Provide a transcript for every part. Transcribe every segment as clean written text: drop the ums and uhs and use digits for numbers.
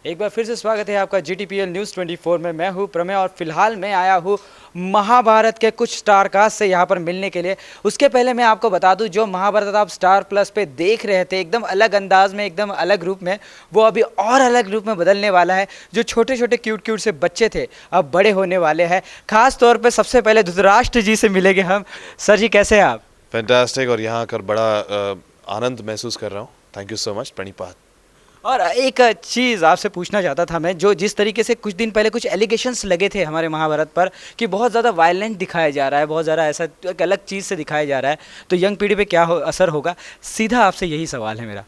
एक बार फिर से स्वागत है आपका GTPL न्यूज़ 24 में। मैं हूं प्रमेय और फिलहाल मैं आया हूं महाभारत के कुछ स्टार कास्ट से यहां पर मिलने के लिए। उसके पहले मैं आपको बता दूं, जो महाभारत आप स्टार प्लस पे देख रहे थे एकदम अलग अंदाज में, एकदम अलग रूप में, वो अभी और अलग रूप में बदलने वाला है। जो छोटे छोटे क्यूट क्यूट से बच्चे थे अब बड़े होने वाले हैं। खास तौर पर सबसे पहले धृतराष्ट्र जी से मिलेंगे हम। सर जी, कैसे हैं आप? फैंटास्टिक, और यहाँ आकर बड़ा आनंद महसूस कर रहा हूँ। Thank you so much Pranipat. और एक चीज़ आपसे पूछना चाहता था मैं, जो जिस तरीके से कुछ दिन पहले कुछ एलिगेशंस लगे थे हमारे महाभारत पर कि बहुत ज़्यादा वायलेंट दिखाया जा रहा है, बहुत ज़्यादा ऐसा एक अलग चीज़ से दिखाया जा रहा है, तो यंग पीढ़ी पे क्या असर होगा? सीधा आपसे यही सवाल है मेरा।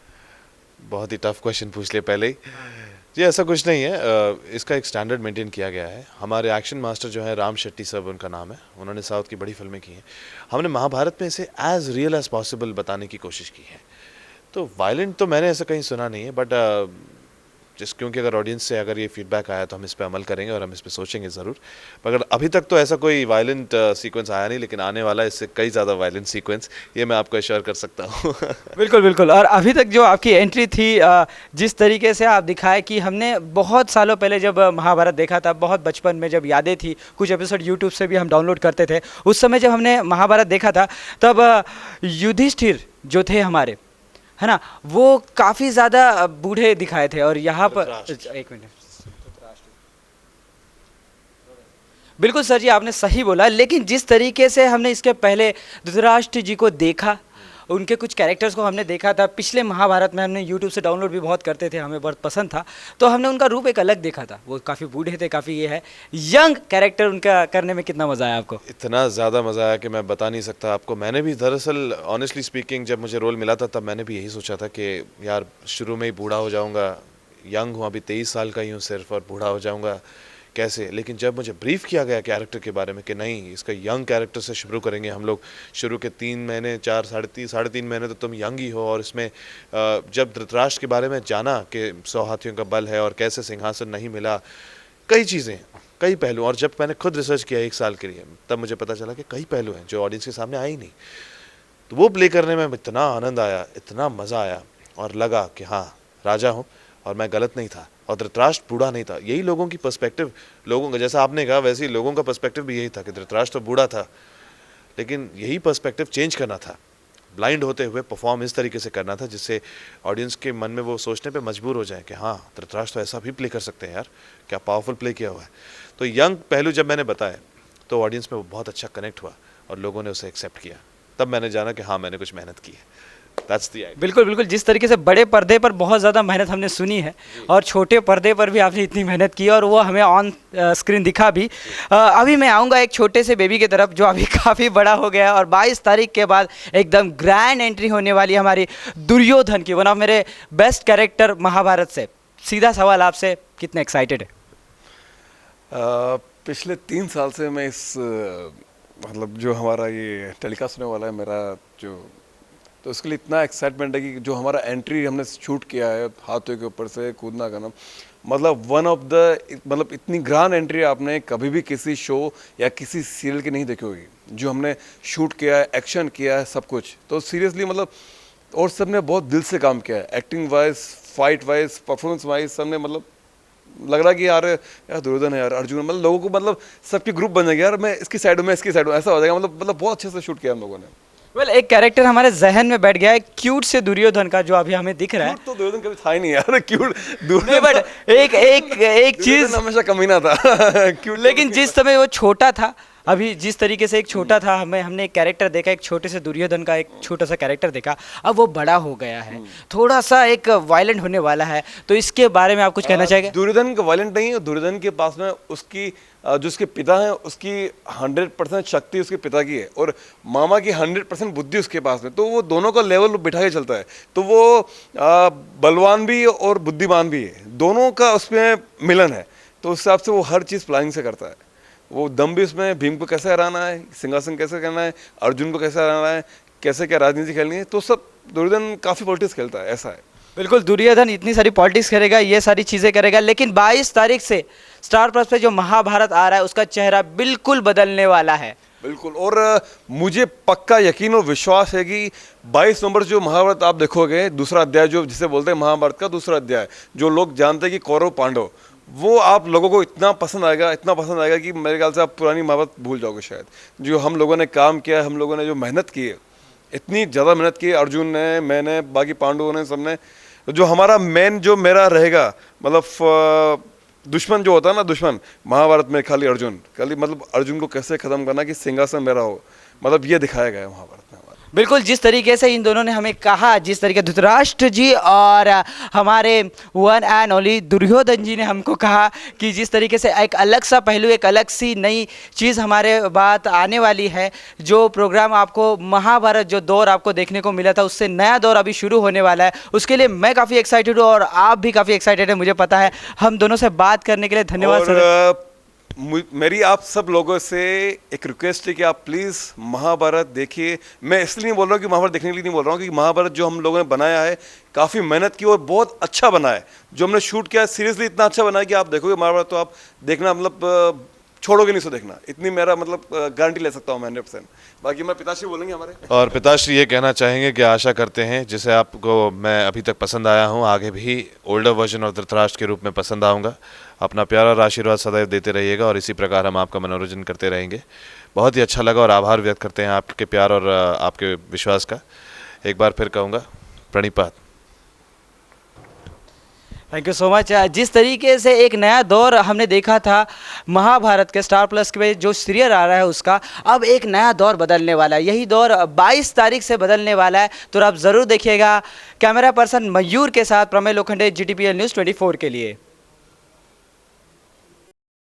बहुत ही टफ क्वेश्चन पूछ लिया पहले ही। जी, ऐसा कुछ नहीं है। इसका एक स्टैंडर्ड मेंटेन किया गया है। हमारे एक्शन मास्टर जो है राम शेट्टी साहब उनका नाम है, उन्होंने साउथ की बड़ी फिल्में की हैं। हमने महाभारत में इसे एज रियल एज पॉसिबल बताने की कोशिश की है। तो वायलेंट तो मैंने ऐसा कहीं सुना नहीं है, बट क्योंकि अगर ऑडियंस से अगर ये फीडबैक आया तो हम इस पे अमल करेंगे और हम इस पे सोचेंगे ज़रूर। मगर अभी तक तो ऐसा कोई वायलेंट सीक्वेंस आया नहीं, लेकिन आने वाला है इससे कई ज़्यादा वायलेंट सीक्वेंस, ये मैं आपको एश्योर कर सकता हूँ। बिल्कुल बिल्कुल। और अभी तक जो आपकी एंट्री थी, जिस तरीके से आप दिखाए कि हमने बहुत सालों पहले जब महाभारत देखा था, बहुत बचपन में जब यादें थी, कुछ एपिसोड यूट्यूब से भी हम डाउनलोड करते थे, उस समय जब हमने महाभारत देखा था तब युधिष्ठिर जो थे हमारे, है ना, वो काफ़ी ज़्यादा बूढ़े दिखाए थे। और यहाँ पर एक मिनट, बिल्कुल सर जी, आपने सही बोला। लेकिन जिस तरीके से हमने इसके पहले धृतराष्ट्र जी को देखा, उनके कुछ कैरेक्टर्स को हमने देखा था पिछले महाभारत में, हमने यूट्यूब से डाउनलोड भी बहुत करते थे, हमें बहुत पसंद था, तो हमने उनका रूप एक अलग देखा था। वो काफ़ी बूढ़े थे, काफ़ी ये है यंग कैरेक्टर उनका करने में कितना मज़ा आया आपको? इतना ज़्यादा मज़ा आया कि मैं बता नहीं सकता आपको। मैंने भी दरअसल ऑनेस्टली स्पीकिंग जब मुझे रोल मिला था तब मैंने भी यही सोचा था कि यार शुरू में ही बूढ़ा हो जाऊंगा, यंग हूँ अभी 23 साल का ही हूँ सिर्फ, और बूढ़ा हो जाऊंगा कैसे। लेकिन जब मुझे ब्रीफ किया गया कैरेक्टर के बारे में कि नहीं, इसका यंग कैरेक्टर से शुरू करेंगे हम लोग, शुरू के 3 महीने, साढ़े तीन महीने तो तुम यंग ही हो। और इसमें जब धृतराष्ट्र के बारे में जाना कि 100 हाथियों का बल है और कैसे सिंहासन नहीं मिला, कई चीज़ें, कई पहलू, और जब मैंने खुद रिसर्च किया 1 साल के लिए तब मुझे पता चला कि कई पहलू हैं जो ऑडियंस के सामने आए ही नहीं। तो वो प्ले करने में इतना आनंद आया, इतना मज़ा आया, और लगा कि हाँ, राजा हूँ और मैं गलत नहीं था और धृतराष्ट्र बूढ़ा नहीं था। यही लोगों की पर्सपेक्टिव, लोगों का, जैसा आपने कहा वैसे ही लोगों का पर्सपेक्टिव भी यही था कि धृतराष्ट्र तो बूढ़ा था, लेकिन यही पर्सपेक्टिव चेंज करना था। ब्लाइंड होते हुए परफॉर्म इस तरीके से करना था जिससे ऑडियंस के मन में वो सोचने पे मजबूर हो जाए कि हाँ, धृतराष्ट्र तो ऐसा भी प्ले कर सकते हैं यार, क्या पावरफुल प्ले किया हुआ है। तो यंग पहलू जब मैंने बताया तो ऑडियंस में वो बहुत अच्छा कनेक्ट हुआ और लोगों ने उसे एक्सेप्ट किया। तब मैंने जाना कि हाँ, मैंने कुछ मेहनत की है। That's the idea. बिल्कुल बिल्कुल। जिस तरीके से बड़े पर्दे पर बहुत ज़्यादा मेहनत हमने सुनी है, और छोटे पर्दे पर भी आपने इतनी मेहनत की, और वो हमें ऑन स्क्रीन दिखा भी। अभी मैं आऊँगा एक छोटे से बेबी की तरफ जो अभी काफ़ी बड़ा हो गया है, और 22 तारीख के बाद एकदम ग्रैंड एंट्री होने वाली है हमारी दुर्योधन की, वन ऑफ मेरे बेस्ट कैरेक्टर महाभारत से। सीधा सवाल आपसे, कितने एक्साइटेड है? पिछले 3 साल से मैं इस मतलब जो हमारा ये टेलीकास्ट होने वाला है मेरा जो, तो उसके लिए इतना एक्साइटमेंट है कि जो हमारा एंट्री हमने शूट किया है हाथों के ऊपर से कूदना करना, मतलब वन ऑफ द, मतलब इतनी ग्रांड एंट्री आपने कभी भी किसी शो या किसी सीरियल की नहीं देखी होगी। जो हमने शूट किया है, एक्शन किया है, सब कुछ, तो सीरियसली मतलब, और सबने बहुत दिल से काम किया है, acting wise, fight wise, performance wise, सबने मतलब लग रहा कि यार दुर्योधन है यार, अर्जुन, मतलब लोगों को, मतलब सबकी ग्रुप बन जाएगी यार, मैं इसकी साइड हूँ, मैं इसकी साइड हूँ, ऐसा हो जाएगा। मतलब बहुत अच्छे से शूट किया हम लोगों ने। वेल, एक कैरेक्टर हमारे जहन में बैठ गया है, क्यूट से दुर्योधन का, जो अभी हमें दिख रहा है। क्यूट तो दुर्योधन कभी था ही नहीं यार, क्यूट नहीं, दुर्योधन, बट एक चीज हमेशा कमीना था। क्यूट, लेकिन जिस समय वो छोटा था, अभी जिस तरीके से एक छोटा था, हमने एक कैरेक्टर देखा, एक छोटे से दुर्योधन का एक छोटा सा कैरेक्टर देखा, अब वो बड़ा हो गया है, थोड़ा सा एक वायलेंट होने वाला है, तो इसके बारे में आप कुछ कहना चाहेंगे? दुर्योधन का वायलेंट नहीं है, दुर्योधन के पास में उसकी जो उसके पिता हैं उसकी 100% शक्ति उसके पिता की है, और मामा की 100% बुद्धि उसके पास में, तो वो दोनों का लेवल बिठा के चलता है। तो वो बलवान भी और बुद्धिमान भी है, दोनों का उसमें मिलन है, तो उस हिसाब से वो हर चीज़ प्लानिंग से करता है। वो दम भी उसमें, भीम को कैसे हराना है, सिंहासन कैसे करना है, अर्जुन को कैसे हराना है, कैसे क्या राजनीति खेलनी है, तो सब दुर्योधन काफ़ी पॉलिटिक्स खेलता है, ऐसा है। बिल्कुल, दुर्योधन इतनी सारी पॉलिटिक्स करेगा, ये सारी चीज़ें करेगा, लेकिन 22 तारीख से स्टार प्लस पे जो महाभारत आ रहा है उसका चेहरा बिल्कुल बदलने वाला है। बिल्कुल। और मुझे पक्का यकीन और विश्वास है कि 22 नंबर जो महाभारत आप देखोगे, दूसरा अध्याय जो जिसे बोलते हैं महाभारत का दूसरा अध्याय, जो लोग जानते हैं कि कौरव पांडव, वो आप लोगों को इतना पसंद आएगा, इतना पसंद आएगा कि मेरे ख्याल से आप पुरानी महाभारत भूल जाओगे शायद। जो हम लोगों ने काम किया, हम लोगों ने जो मेहनत की है, इतनी ज़्यादा मेहनत की है, अर्जुन ने, मैंने, बाकी पांडवों ने, सबने। जो हमारा मेन जो मेरा रहेगा, मतलब दुश्मन जो होता है ना, दुश्मन महाभारत में खाली अर्जुन, खाली मतलब अर्जुन को कैसे ख़त्म करना कि सिंहासन मेरा हो, मतलब ये दिखाया गया है महाभारत में हमारा। बिल्कुल, जिस तरीके से इन दोनों ने हमें कहा, जिस तरीके धृतराष्ट्र जी और हमारे वन एंड ओनली दुर्योधन जी ने हमको कहा कि जिस तरीके से एक अलग सा पहलू, एक अलग सी नई चीज़ हमारे बात आने वाली है। जो प्रोग्राम आपको महाभारत जो दौर आपको देखने को मिला था, उससे नया दौर अभी शुरू होने वाला है। उसके लिए मैं काफ़ी एक्साइटेड हूँ और आप भी काफ़ी एक्साइटेड है, मुझे पता है। हम दोनों से बात करने के लिए धन्यवाद सर। और मेरी आप सब लोगों से एक रिक्वेस्ट है कि आप प्लीज़ महाभारत देखिए। मैं इसलिए नहीं बोल रहा हूँ कि महाभारत देखने के लिए नहीं बोल रहा हूँ, कि महाभारत जो हम लोगों ने बनाया है, काफ़ी मेहनत की और बहुत अच्छा बना है। जो हमने शूट किया है, सीरियसली इतना अच्छा बना है कि आप देखोगे महाभारत तो आप देखना, मतलब छोड़ोगे नहीं, सो देखना। इतनी मेरा मतलब गारंटी ले सकता हूँ मैं 100%। बाकी मैं पिताश्री बोलेंगे हमारे। और पिताश्री ये कहना चाहेंगे कि आशा करते हैं जिसे आपको मैं अभी तक पसंद आया हूँ, आगे भी ओल्डर वर्जन और धृतराष्ट्र के रूप में पसंद आऊँगा। अपना प्यार और आशीर्वाद सदैव देते रहिएगा और इसी प्रकार हम आपका मनोरंजन करते रहेंगे। बहुत ही अच्छा लगा और आभार व्यक्त करते हैं आपके प्यार और आपके विश्वास का। एक बार फिर कहूँगा Pranipat. Thank you so much. जिस तरीके से एक नया दौर हमने देखा था महाभारत के स्टार प्लस के जो सीरियल आ रहा है उसका, अब एक नया दौर बदलने वाला है। यही दौर 22 तारीख से बदलने वाला है, तो आप ज़रूर देखिएगा। कैमरा पर्सन मयूर के साथ प्रमेय लोखंडे, GTPL न्यूज़ 24 के लिए।